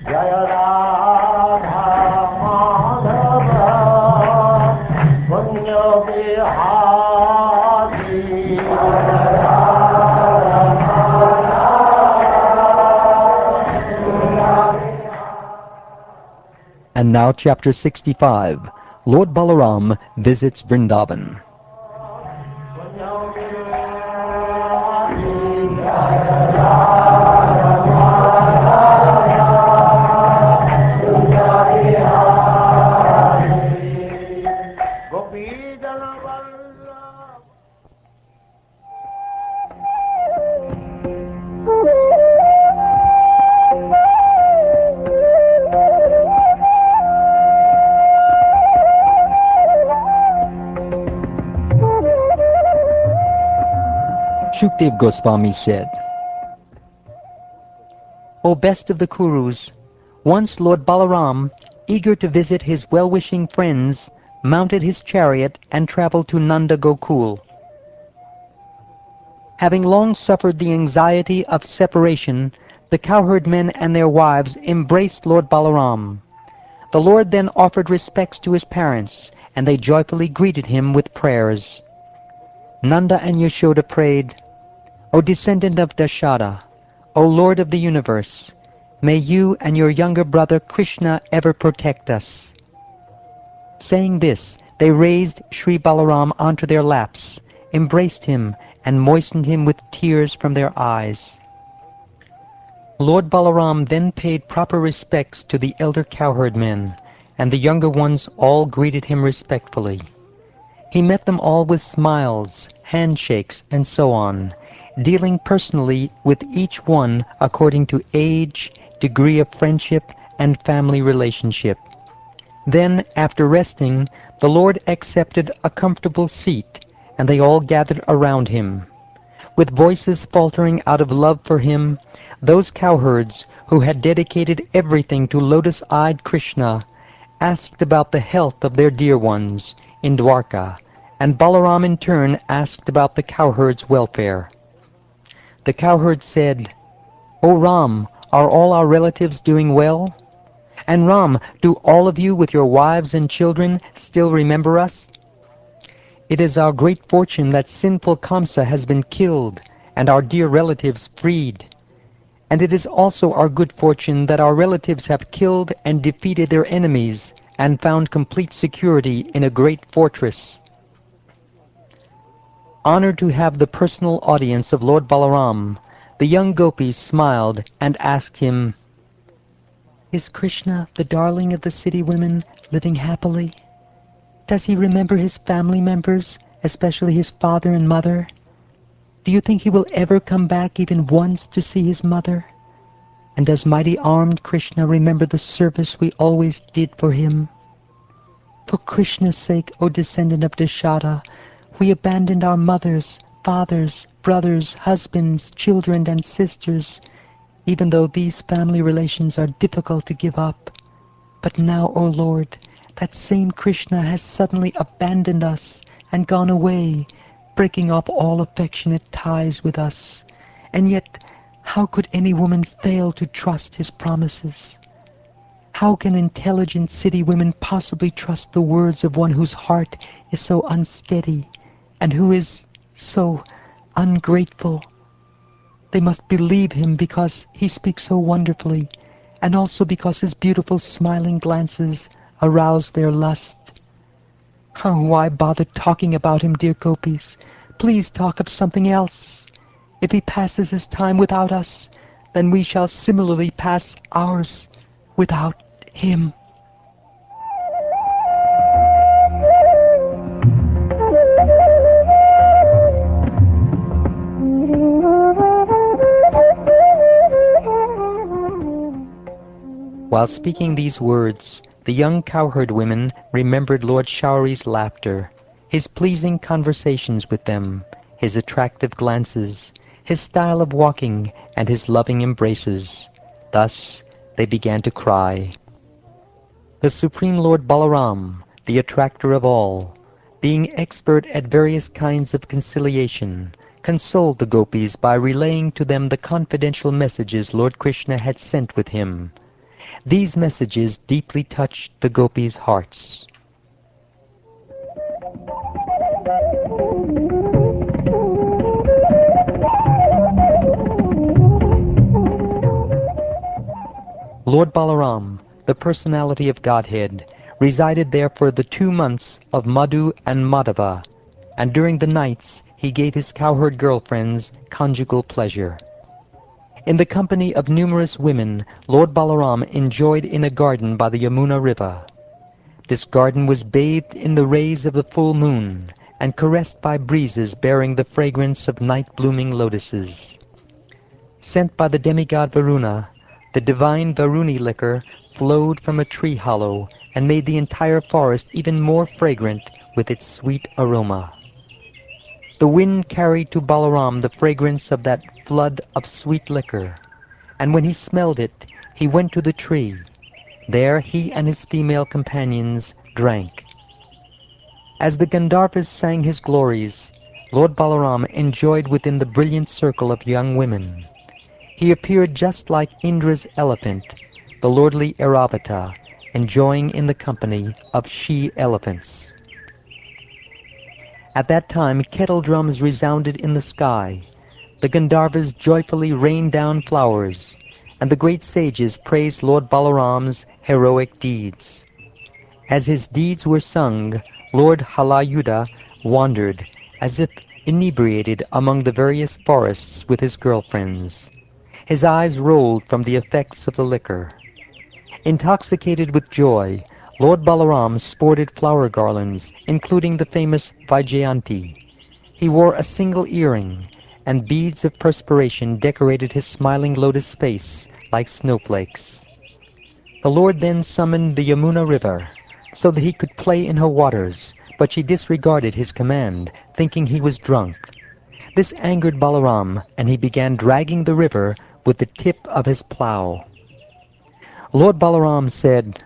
Jaya Radha Madhava Punya Bihari And now chapter 65. Lord Balaram visits Vrindavan. Shukdev Goswami said, O best of the Kurus, once Lord Balaram, eager to visit his well-wishing friends, mounted his chariot and traveled to Nanda Gokul. Having long suffered the anxiety of separation, the cowherd men and their wives embraced Lord Balaram. The Lord then offered respects to his parents, and they joyfully greeted him with prayers. Nanda and Yashoda prayed, O descendant of Dashada, O Lord of the universe, may you and your younger brother Krishna ever protect us. Saying this, they raised Sri Balaram onto their laps, embraced him, and moistened him with tears from their eyes. Lord Balaram then paid proper respects to the elder cowherd men, and the younger ones all greeted him respectfully. He met them all with smiles, handshakes, and so on, dealing personally with each one according to age, degree of friendship, and family relationship. Then, after resting, the Lord accepted a comfortable seat, and they all gathered around him. With voices faltering out of love for him, those cowherds, who had dedicated everything to lotus-eyed Krishna, asked about the health of their dear ones in Dwarka, and Balaram in turn asked about the cowherds' welfare. The cowherd said, O Ram, are all our relatives doing well? And Ram, do all of you with your wives and children still remember us? It is our great fortune that sinful Kamsa has been killed and our dear relatives freed. And it is also our good fortune that our relatives have killed and defeated their enemies and found complete security in a great fortress. Honored to have the personal audience of Lord Balaram, the young gopis smiled and asked him, Is Krishna, the darling of the city women, living happily? Does he remember his family members, especially his father and mother? Do you think he will ever come back even once to see his mother? And does mighty armed Krishna remember the service we always did for him? For Krishna's sake, O descendant of Dashada, we abandoned our mothers, fathers, brothers, husbands, children, and sisters, even though these family relations are difficult to give up. But now, O Lord, that same Krishna has suddenly abandoned us and gone away, breaking off all affectionate ties with us. And yet, how could any woman fail to trust his promises? How can intelligent city women possibly trust the words of one whose heart is so unsteady and who is so ungrateful? They must believe him because he speaks so wonderfully, and also because his beautiful smiling glances arouse their lust. Oh, why bother talking about him, dear gopis? Please talk of something else. If he passes his time without us, then we shall similarly pass ours without him. While speaking these words, the young cowherd women remembered Lord Shauri's laughter, his pleasing conversations with them, his attractive glances, his style of walking, and his loving embraces. Thus they began to cry. The Supreme Lord Balaram, the attractor of all, being expert at various kinds of conciliation, consoled the gopis by relaying to them the confidential messages Lord Krishna had sent with him. These messages deeply touched the gopis' hearts. Lord Balaram, the personality of Godhead, resided there for the 2 months of Madhu and Madhava, and during the nights he gave his cowherd girlfriends conjugal pleasure. In the company of numerous women, Lord Balaram enjoyed in a garden by the Yamuna river. This garden was bathed in the rays of the full moon, and caressed by breezes bearing the fragrance of night-blooming lotuses. Sent by the demigod Varuna, the divine Varuni liquor flowed from a tree hollow and made the entire forest even more fragrant with its sweet aroma. The wind carried to Balaram the fragrance of that flood of sweet liquor, and when he smelled it, he went to the tree. There he and his female companions drank. As the Gandharvas sang his glories, Lord Balaram enjoyed within the brilliant circle of young women. He appeared just like Indra's elephant, the lordly Airavata, enjoying in the company of she-elephants. At that time kettle drums resounded in the sky, the Gandharvas joyfully rained down flowers, and the great sages praised Lord Balaram's heroic deeds. As his deeds were sung, Lord Halayuda wandered, as if inebriated among the various forests with his girlfriends. His eyes rolled from the effects of the liquor. Intoxicated with joy, Lord Balaram sported flower garlands, including the famous Vaijayanti. He wore a single earring, and beads of perspiration decorated his smiling lotus face like snowflakes. The Lord then summoned the Yamuna river, so that he could play in her waters, but she disregarded his command, thinking he was drunk. This angered Balaram, and he began dragging the river with the tip of his plough. Lord Balaram said,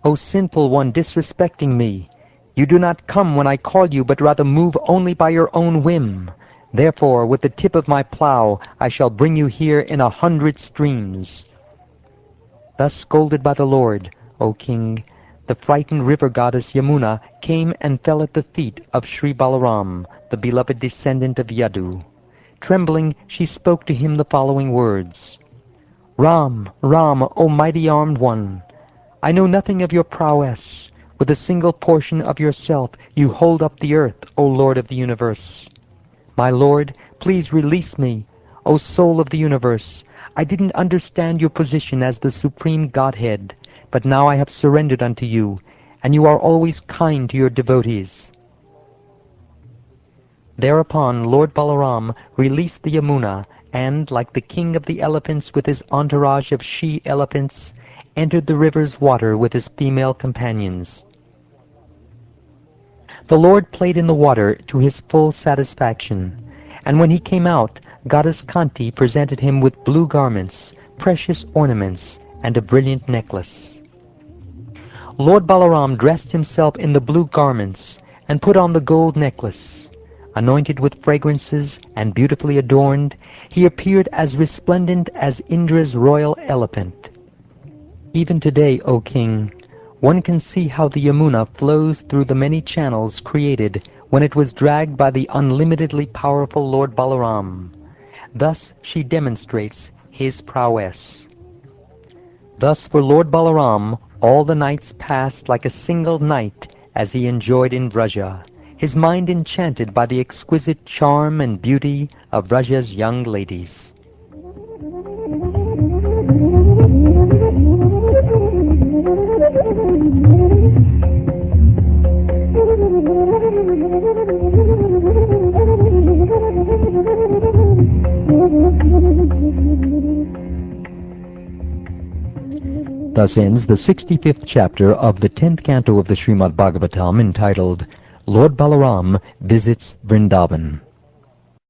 "O sinful one, disrespecting me, you do not come when I call you, but rather move only by your own whim. Therefore, with the tip of my plough, I shall bring you here in 100 streams." Thus scolded by the Lord, O king, the frightened river goddess Yamuna came and fell at the feet of Sri Balaram, the beloved descendant of Yadu. Trembling, she spoke to him the following words: "Ram, Ram, O mighty armed one, I know nothing of your prowess. With a single portion of yourself you hold up the earth, O Lord of the universe. My Lord, please release me, O soul of the universe. I didn't understand your position as the supreme Godhead, but now I have surrendered unto you, and you are always kind to your devotees." Thereupon Lord Balaram released the Yamuna, and, like the king of the elephants with his entourage of she-elephants, entered the river's water with his female companions. The Lord played in the water to his full satisfaction, and when he came out, Goddess Kanti presented him with blue garments, precious ornaments, and a brilliant necklace. Lord Balaram dressed himself in the blue garments and put on the gold necklace. Anointed with fragrances and beautifully adorned, he appeared as resplendent as Indra's royal elephant. Even today, O king, one can see how the Yamuna flows through the many channels created when it was dragged by the unlimitedly powerful Lord Balaram. Thus she demonstrates his prowess. Thus for Lord Balaram, all the nights passed like a single night as he enjoyed in Vraja, his mind enchanted by the exquisite charm and beauty of Vraja's young ladies. Thus ends the 65th chapter of the 10th canto of the Shrimad Bhagavatam, entitled Lord Balaram Visits Vrindavan.